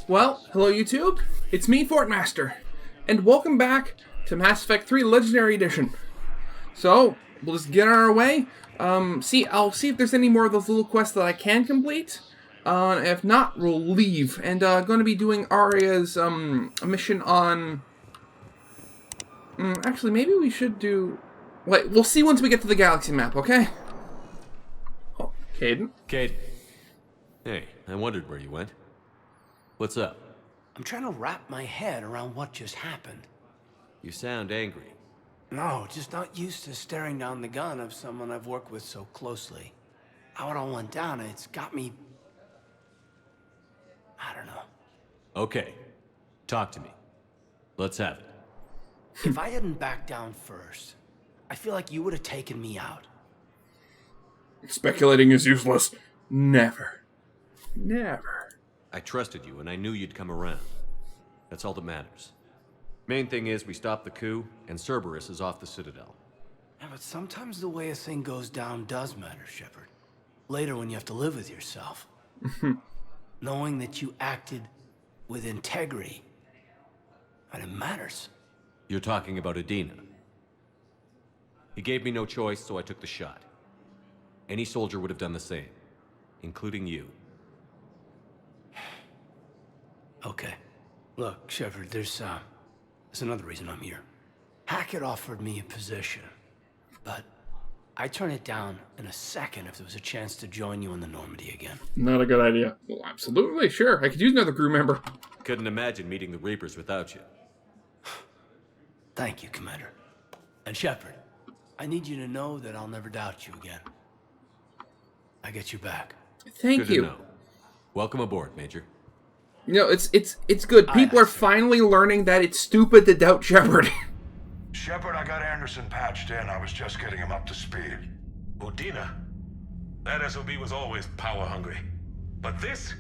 Well, hello YouTube, it's me, Fortmaster, and welcome back to Mass Effect 3 Legendary Edition. So, we'll just get on our way. I'll see if there's any more of those little quests that I can complete. If not, we'll leave. And going to be doing Aria's mission on... actually, maybe we should do... Wait, we'll see once we get to the galaxy map, okay? Oh, Caden? Caden. Hey, I wondered where you went. What's up? I'm trying to wrap my head around what just happened. You sound angry. No, just not used to staring down the gun of someone I've worked with so closely. How it all went down, it's got me... I don't know. Okay. Talk to me. Let's have it. If I hadn't backed down first, I feel like you would have taken me out. Speculating is useless. Never. Never. I trusted you, and I knew you'd come around. That's all that matters. Main thing is, we stopped the coup, and Cerberus is off the Citadel. Yeah, but sometimes the way a thing goes down does matter, Shepard. Later when you have to live with yourself. Knowing that you acted with integrity. And it matters. You're talking about Adina. He gave me no choice, so I took the shot. Any soldier would have done the same, including you. Okay. Look, Shepard, there's another reason I'm here. Hackett offered me a position, but I'd turn it down in a second if there was a chance to join you in the Normandy again. Not a good idea. Well, absolutely, sure. I could use another crew member. Couldn't imagine meeting the Reapers without you. Thank you, Commander. And Shepard, I need you to know that I'll never doubt you again. I get you back. Thank Good you. to know. Welcome aboard, Major. You know, it's good. People are finally learning that it's stupid to doubt Shepard. Shepard, I got Anderson patched in. I was just getting him up to speed. Udina? That SOB was always power-hungry. But this?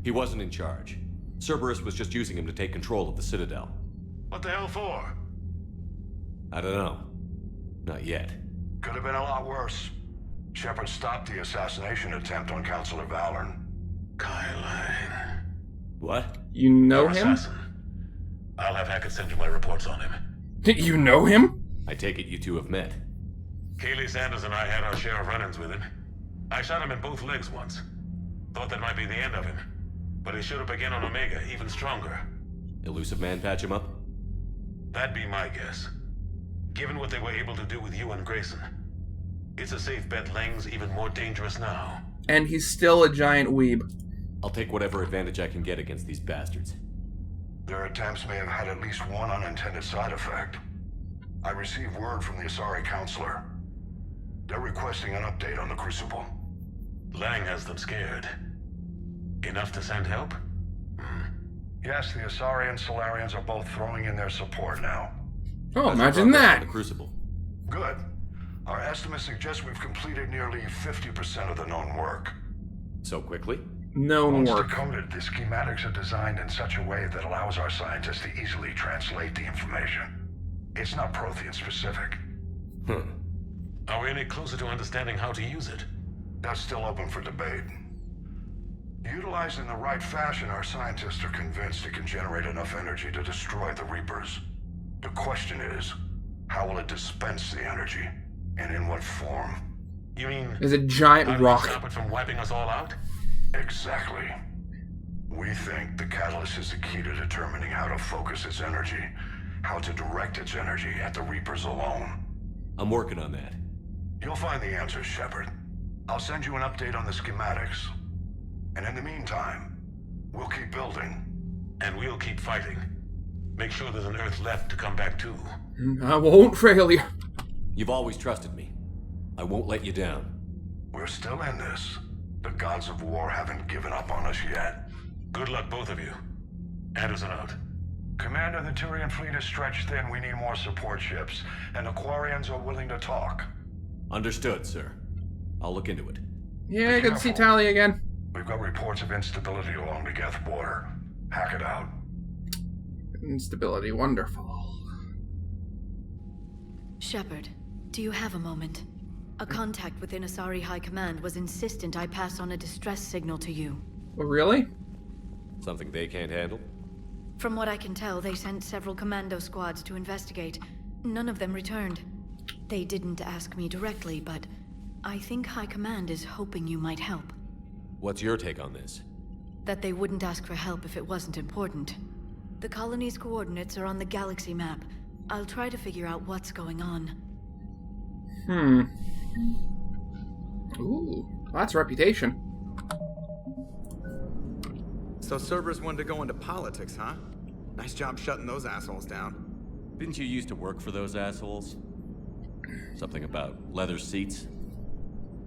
He wasn't in charge. Cerberus was just using him to take control of the Citadel. What the hell for? I don't know. Not yet. Could have been a lot worse. Shepard stopped the assassination attempt on Councilor Valorn. Kylane. What? You know Our him? assassin. I'll have Hackett send you my reports on him. You know him? I take it you two have met. Kaylee Sanders and I had our share of run-ins with him. I shot him in both legs once. Thought that might be the end of him. But he showed up again on Omega, even stronger. Elusive Man patch him up? That'd be my guess. Given what they were able to do with you and Grayson. It's a safe bet Lang's even more dangerous now. And he's still a giant weeb. I'll take whatever advantage I can get against these bastards. Their attempts may have had at least one unintended side effect. I received word from the Asari Councilor. They're requesting an update on the Crucible. Lang has them scared. Enough to send help? Yes, the Asari and Solarians are both throwing in their support now. Oh, How's your imagine progress on that. The Crucible. Good. Our estimates suggest we've completed nearly 50% of the known work. So quickly? Known Once work. decoded, the schematics are designed in such a way that allows our scientists to easily translate the information. It's not Prothean specific. Are we any closer to understanding how to use it? That's still open for debate. Utilized in the right fashion, our scientists are convinced it can generate enough energy to destroy the Reapers. The question is, how will it dispense the energy? And in what form? You mean... There's a how giant do you rock. stop it from wiping us all out? Exactly. We think the catalyst is the key to determining how to focus its energy, how to direct its energy at the Reapers alone. I'm working on that. You'll find the answers, Shepard. I'll send you an update on the schematics. And in the meantime, we'll keep building. And we'll keep fighting. Make sure there's an Earth left to come back to. I won't fail you. You've always trusted me. I won't let you down. We're still in this. The gods of war haven't given up on us yet. Good luck, both of you. Anderson out. Commander, the Turian fleet is stretched thin. We need more support ships. And the Quarians are willing to talk. Understood, sir. I'll look into it. Yeah, good to see Tali again. We've got reports of instability along the Geth border. Hack it out. Instability, wonderful. Shepard, do you have a moment? A contact within Asari High Command was insistent I pass on a distress signal to you. Oh, really? Something they can't handle? From what I can tell, they sent several commando squads to investigate. None of them returned. They didn't ask me directly, but I think High Command is hoping you might help. What's your take on this? That they wouldn't ask for help if it wasn't important. The colony's coordinates are on the galaxy map. I'll try to figure out what's going on. Ooh, that's reputation. So Cerberus wanted to go into politics, huh? Nice job shutting those assholes down. Didn't you used to work for those assholes? Something about leather seats?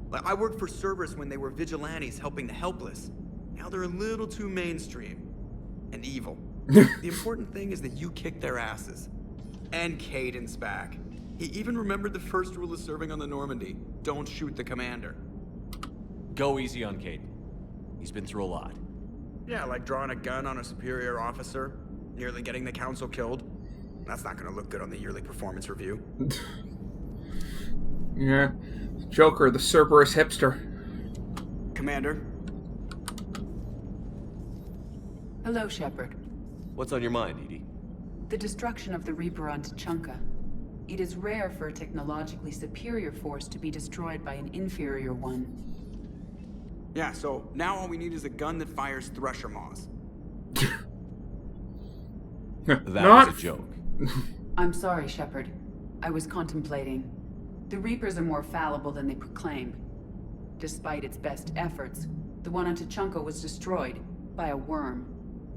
Like, I worked for Cerberus when they were vigilantes helping the helpless. Now they're a little too mainstream. And evil. The important thing is that you kicked their asses. And Caden's back. He even remembered the first rule of serving on the Normandy. Don't shoot the commander. Go easy on Caden. He's been through a lot. Yeah, like drawing a gun on a superior officer, nearly getting the council killed. That's not gonna look good on the yearly performance review. Yeah. Joker, the Cerberus hipster. Commander? Hello, Shepard. What's on your mind, Edie? The destruction of the Reaper on Tuchanka. It is rare for a technologically superior force to be destroyed by an inferior one. Yeah, so now all we need is a gun that fires Thresher Maws. That Not was a joke. I'm sorry, Shepard. I was contemplating. The Reapers are more fallible than they proclaim. Despite its best efforts, the one on Tuchanka was destroyed by a worm.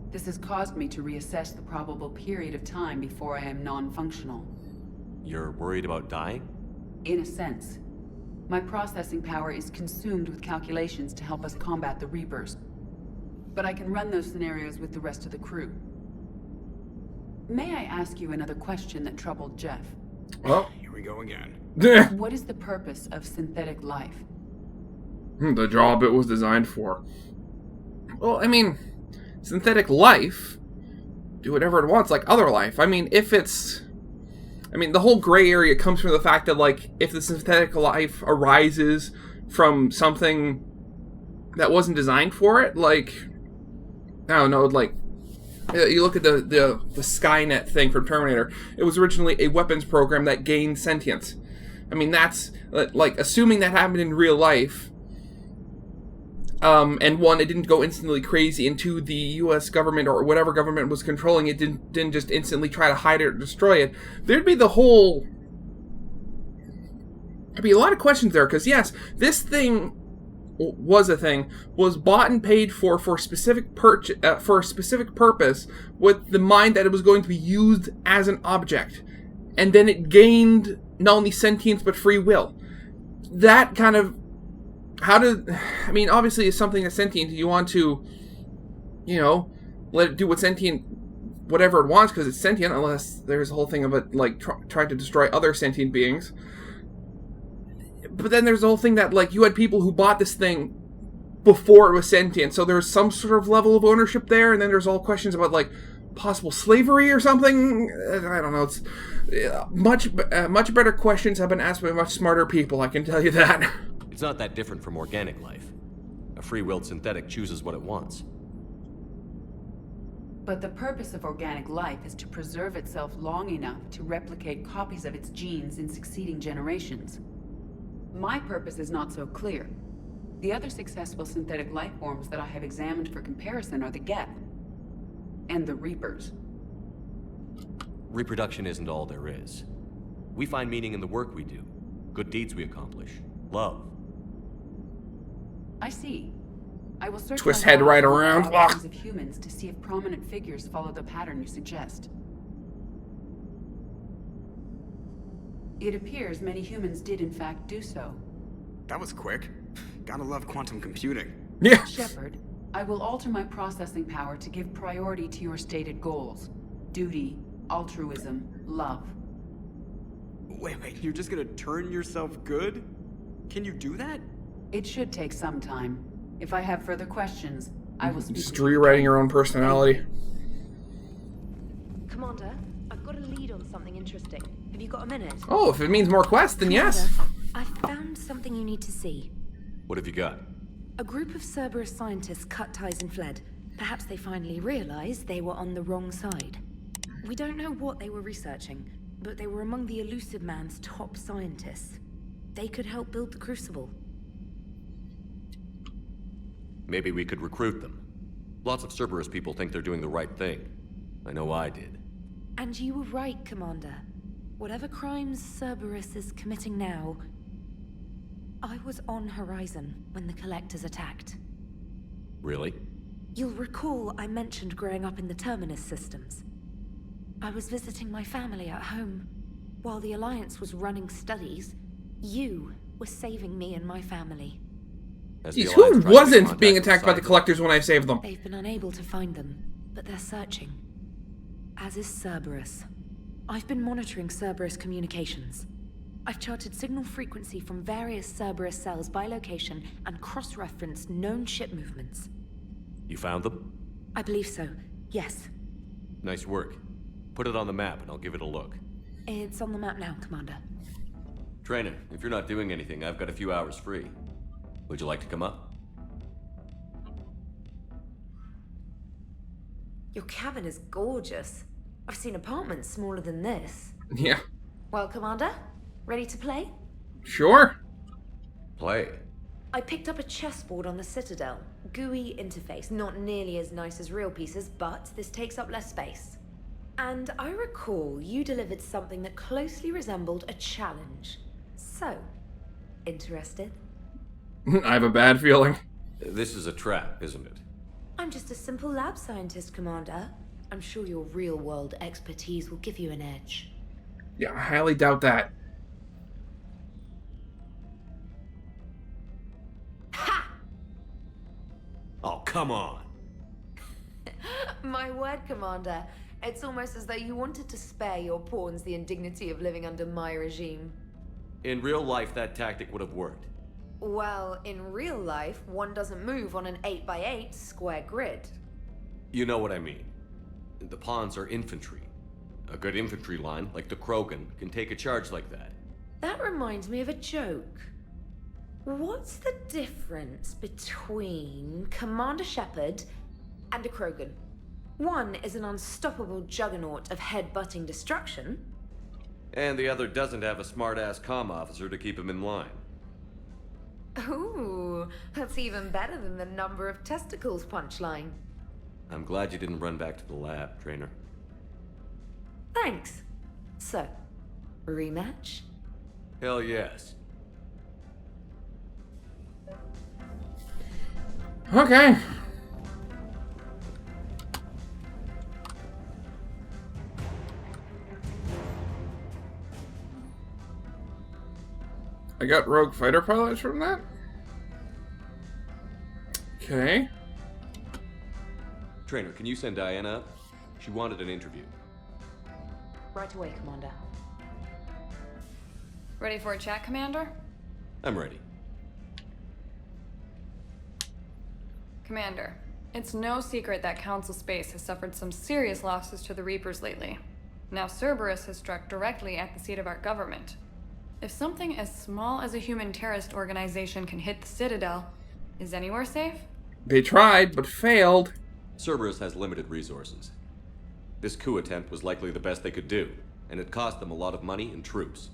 This has caused me to reassess the probable period of time before I am non-functional. You're worried about dying? In a sense. My processing power is consumed with calculations to help us combat the Reapers. But I can run those scenarios with the rest of the crew. May I ask you another question that troubled Jeff? Well, Here we go again. What is the purpose of synthetic life? the job it was designed for. Well, I mean, synthetic life, do whatever it wants, like other life. I mean, if it's... I mean, the whole gray area comes from the fact that, like, if the synthetic life arises from something that wasn't designed for it, like, I don't know, like, you look at the Skynet thing from Terminator, it was originally a weapons program that gained sentience. I mean, that's, like, assuming that happened in real life, and one, it didn't go instantly crazy, and two, the U.S. government or whatever government was controlling it didn't just instantly try to hide it or destroy it, there'd be a lot of questions there, because yes, this thing was bought and paid for a specific purpose, with the mind that it was going to be used as an object, and then it gained not only sentience but free will. That kind of... I mean, obviously it's something that's sentient, you want to, you know, let it do whatever it wants, because it's sentient, unless there's a whole thing of it, like, trying to destroy other sentient beings. But then there's the whole thing that, like, you had people who bought this thing before it was sentient, so there's some sort of level of ownership there, and then there's all questions about, like, possible slavery or something. I don't know, it's... much better questions have been asked by much smarter people, I can tell you that. It's not that different from organic life. A free-willed synthetic chooses what it wants. But the purpose of organic life is to preserve itself long enough to replicate copies of its genes in succeeding generations. My purpose is not so clear. The other successful synthetic life forms that I have examined for comparison are the Geth and the Reapers. Reproduction isn't all there is. We find meaning in the work we do, good deeds we accomplish, love. I see. I will search Twist my head right knowledge around. of the lives of humans to see if prominent figures follow the pattern you suggest. It appears many humans did in fact do so. That was quick. Gotta love quantum computing. Yeah. Shepard, I will alter my processing power to give priority to your stated goals. Duty, altruism, love. Wait, you're just gonna turn yourself good? Can you do that? It should take some time. If I have further questions, I will speak Just with you rewriting again. your own personality. Commander, I've got a lead on something interesting. Have you got a minute? Oh, if it means more quests, then yes. Commander, I've found something you need to see. What have you got? A group of Cerberus scientists cut ties and fled. Perhaps they finally realized they were on the wrong side. We don't know what they were researching, but they were among the Elusive Man's top scientists. They could help build the Crucible. Maybe we could recruit them. Lots of Cerberus people think they're doing the right thing. I know I did. And you were right, Commander. Whatever crimes Cerberus is committing now, I was on Horizon when the Collectors attacked. Really? You'll recall I mentioned growing up in the Terminus systems. I was visiting my family at home. While the Alliance was running studies, you were saving me and my family. Jeez, who wasn't being attacked by the Collectors when I saved them? They've been unable to find them, but they're searching. As is Cerberus. I've been monitoring Cerberus communications. I've charted signal frequency from various Cerberus cells by location and cross-referenced known ship movements. You found them? I believe so, yes. Nice work. Put it on the map and I'll give it a look. It's on the map now, Commander. Trainer, if you're not doing anything, I've got a few hours free. Would you like to come up? Your cabin is gorgeous. I've seen apartments smaller than this. Yeah. Well, Commander, ready to play? Sure. Play. I picked up a chessboard on the Citadel. GUI interface, not nearly as nice as real pieces, but this takes up less space. And I recall you delivered something that closely resembled a challenge. So, interested? I have a bad feeling. This is a trap, isn't it? I'm just a simple lab scientist, Commander. I'm sure your real-world expertise will give you an edge. Yeah, I highly doubt that. Ha! Oh, come on. My word, Commander. It's almost as though you wanted to spare your pawns the indignity of living under my regime. In real life, that tactic would have worked. Well, in real life, one doesn't move on an 8x8 square grid. You know what I mean. The pawns are infantry. A good infantry line, like the Krogan, can take a charge like that. That reminds me of a joke. What's the difference between Commander Shepard and a Krogan? One is an unstoppable juggernaut of head-butting destruction. And the other doesn't have a smart-ass comm officer to keep him in line. Ooh, that's even better than the number of testicles punchline. I'm glad you didn't run back to the lab, Trainer. Thanks. So, rematch? Hell yes. Okay. I got rogue fighter pilots from that? Okay. Trainer, can you send Diana up? She wanted an interview. Right away, Commander. Ready for a chat, Commander? I'm ready. Commander, it's no secret that Council Space has suffered some serious losses to the Reapers lately. Now Cerberus has struck directly at the seat of our government. If something as small as a human terrorist organization can hit the Citadel, is anywhere safe? They tried, but failed. Cerberus has limited resources. This coup attempt was likely the best they could do, and it cost them a lot of money and troops.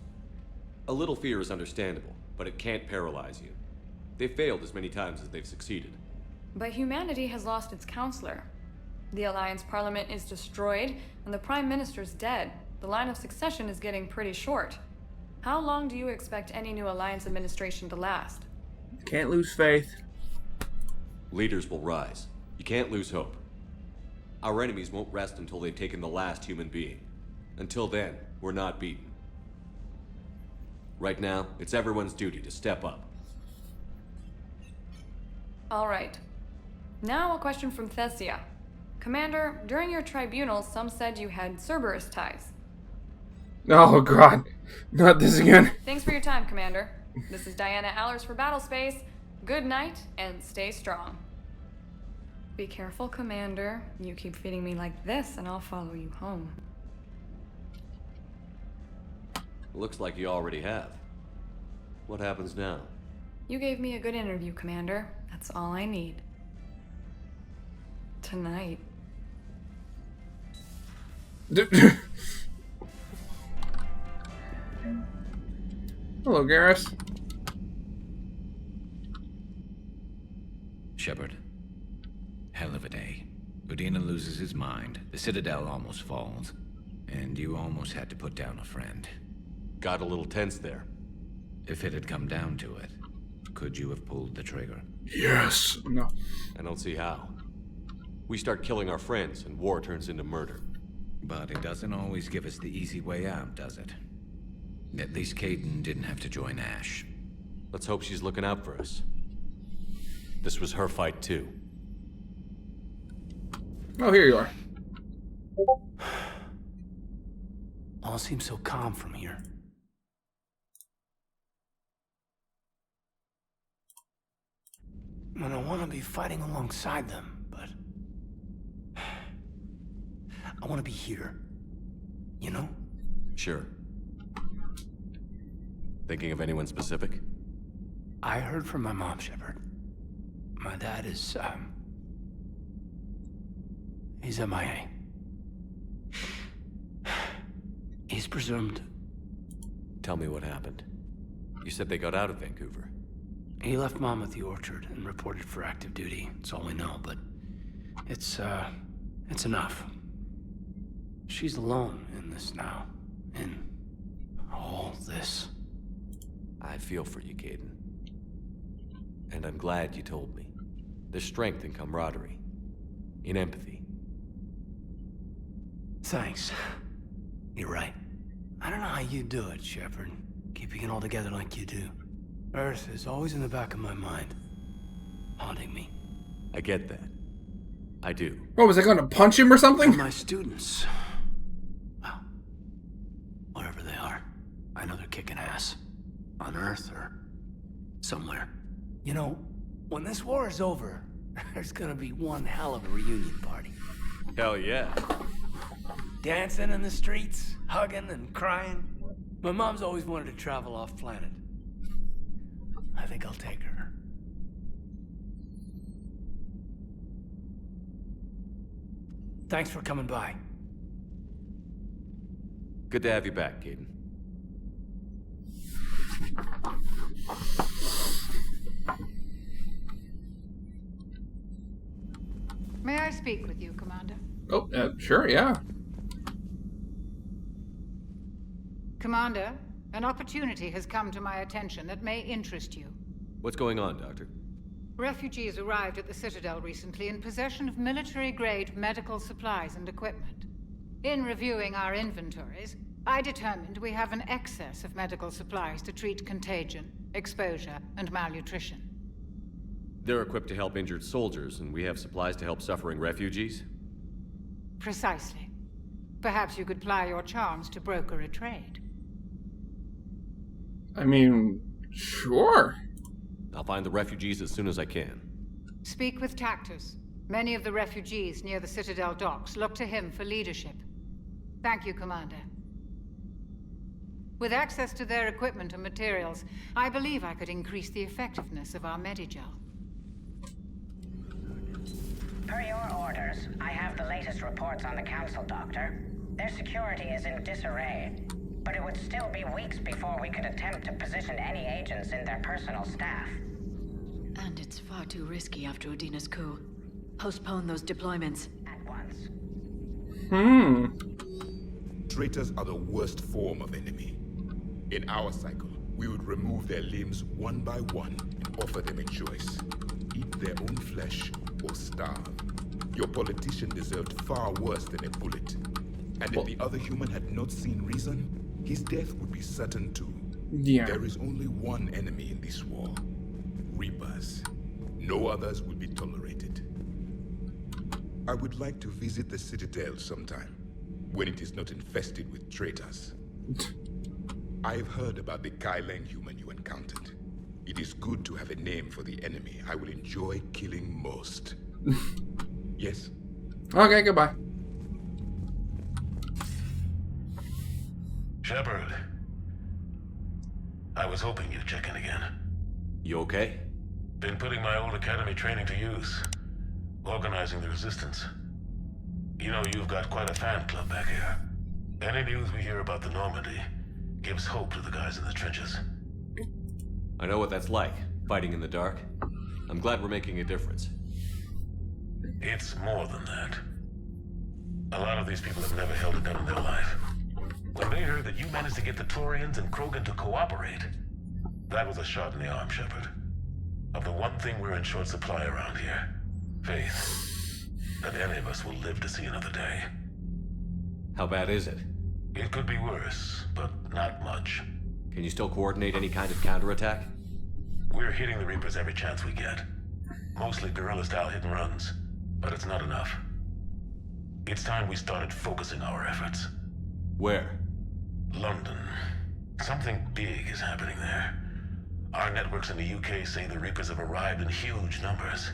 A little fear is understandable, but it can't paralyze you. They've failed as many times as they've succeeded. But humanity has lost its counselor. The Alliance Parliament is destroyed, and the Prime Minister's dead. The line of succession is getting pretty short. How long do you expect any new Alliance administration to last? Can't lose faith. Leaders will rise. You can't lose hope. Our enemies won't rest until they've taken the last human being. Until then, we're not beaten. Right now, it's everyone's duty to step up. All right. Now a question from Thessia. Commander, during your tribunal, some said you had Cerberus ties. Oh god, not this again. Thanks for your time, Commander. This is Diana Allers for Battlespace. Good night, and stay strong. Be careful, Commander. You keep feeding me like this, and I'll follow you home. Looks like you already have. What happens now? You gave me a good interview, Commander. That's all I need. tonight. Hello, Garrus. Shepard. Hell of a day. Udina loses his mind, the Citadel almost falls, and you almost had to put down a friend. Got a little tense there. If it had come down to it, could you have pulled the trigger? Yes. No. I don't see how. We start killing our friends, and war turns into murder. But it doesn't always give us the easy way out, does it? At least Kaidan didn't have to join Ash. Let's hope she's looking out for us. This was her fight, too. Oh, here you are. All seems so calm from here. And I want to be fighting alongside them, but I want to be here. You know? Sure. Thinking of anyone specific? I heard from my mom, Shepard. My dad is, he's MIA. He's presumed. Tell me what happened. You said they got out of Vancouver. He left Mom at the Orchard and reported for active duty. It's all we know, but it's enough. She's alone in this now. In all this. I feel for you, Kaidan. And I'm glad you told me. There's strength in camaraderie. In empathy. Thanks. You're right. I don't know how you do it, Shepard. Keeping it all together like you do. Earth is always in the back of my mind. Haunting me. I get that. I do. Oh, was I going to punch him or something? And my students. Well, wherever they are. I know they're kicking ass. On Earth or somewhere. You know, when this war is over, there's gonna be one hell of a reunion party. Hell yeah. Dancing in the streets, hugging and crying. My mom's always wanted to travel off planet. I think I'll take her. Thanks for coming by. Good to have you back, Kaidan. May I speak with you, Commander? Oh, sure, yeah. Commander, an opportunity has come to my attention that may interest you. What's going on, Doctor? Refugees arrived at the Citadel recently in possession of military-grade medical supplies and equipment. In reviewing our inventories, I determined we have an excess of medical supplies to treat contagion, exposure, and malnutrition. They're equipped to help injured soldiers, and we have supplies to help suffering refugees? Precisely. Perhaps you could ply your charms to broker a trade. I mean, sure. I'll find the refugees as soon as I can. Speak with Tactus. Many of the refugees near the Citadel docks look to him for leadership. Thank you, Commander. With access to their equipment and materials, I believe I could increase the effectiveness of our Medigel. Per your orders, I have the latest reports on the Council, Doctor. Their security is in disarray, but it would still be weeks before we could attempt to position any agents in their personal staff. And it's far too risky after Udina's coup. Postpone those deployments. At once. Traitors are the worst form of enemy. In our cycle, we would remove their limbs one by one and offer them a choice. Eat their own flesh or starve. Your politician deserved far worse than a bullet. And if the other human had not seen reason, his death would be certain too. Yeah. There is only one enemy in this war. Reapers. No others will be tolerated. I would like to visit the Citadel sometime, when it is not infested with traitors. I've heard about the Kyleng human you encountered. It is good to have a name for the enemy I will enjoy killing most. Yes? Okay, goodbye. Shepard. I was hoping you'd check in again. You okay? Been putting my old academy training to use. Organizing the resistance. You know, you've got quite a fan club back here. Any news we hear about the Normandy gives hope to the guys in the trenches. I know what that's like, fighting in the dark. I'm glad we're making a difference. It's more than that. A lot of these people have never held a gun in their life. When they heard that you managed to get the Turians and Krogan to cooperate, that was a shot in the arm, Shepard. Of the one thing we're in short supply around here, faith. That any of us will live to see another day. How bad is it? It could be worse, but not much. Can you still coordinate any kind of counterattack? We're hitting the Reapers every chance we get. Mostly guerrilla-style hit-and-runs, but it's not enough. It's time we started focusing our efforts. Where? London. Something big is happening there. Our networks in the UK say the Reapers have arrived in huge numbers.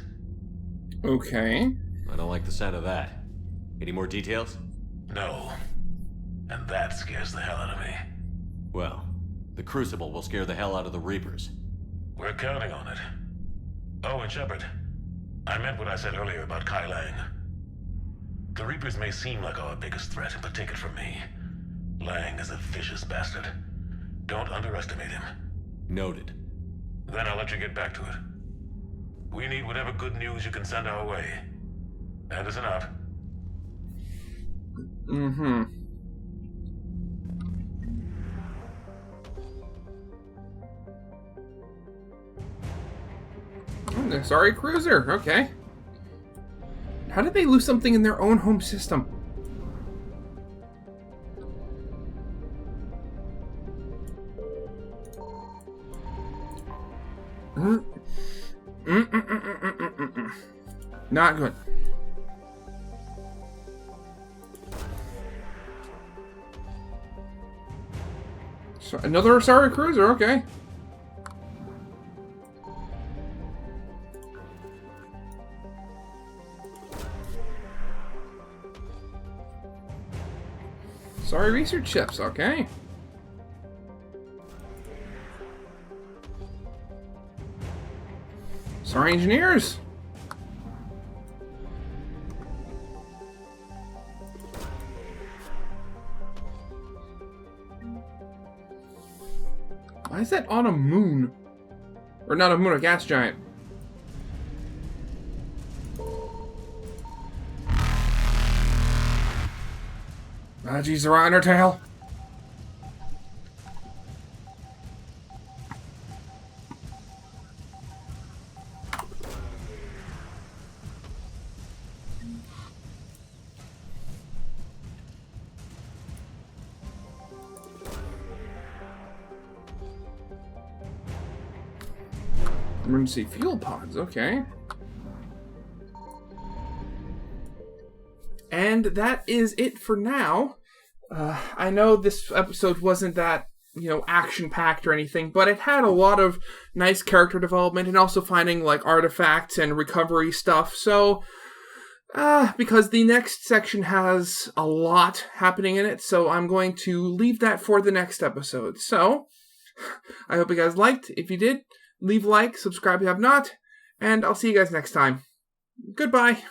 Okay. I don't like the sound of that. Any more details? No. And that scares the hell out of me. Well, the Crucible will scare the hell out of the Reapers. We're counting on it. Oh, and Shepard, I meant what I said earlier about Kai Lang. The Reapers may seem like our biggest threat, but take it from me. Lang is a vicious bastard. Don't underestimate him. Noted. Then I'll let you get back to it. We need whatever good news you can send our way. Anderson out. Mm-hmm. Sorry, cruiser. Okay. How did they lose something in their own home system? Not good. So another Asari cruiser, okay. Sorry, research ships, okay. Sorry, engineers. Why is that on a moon? Or not a moon, a gas giant. Ah, geez, the right undertale. Emergency fuel pods, okay. And that is it for now. I know this episode wasn't that, action-packed or anything, but it had a lot of nice character development and also finding, artifacts and recovery stuff. So, because the next section has a lot happening in it, so I'm going to leave that for the next episode. So, I hope you guys liked. If you did, leave a like, subscribe if you have not, and I'll see you guys next time. Goodbye.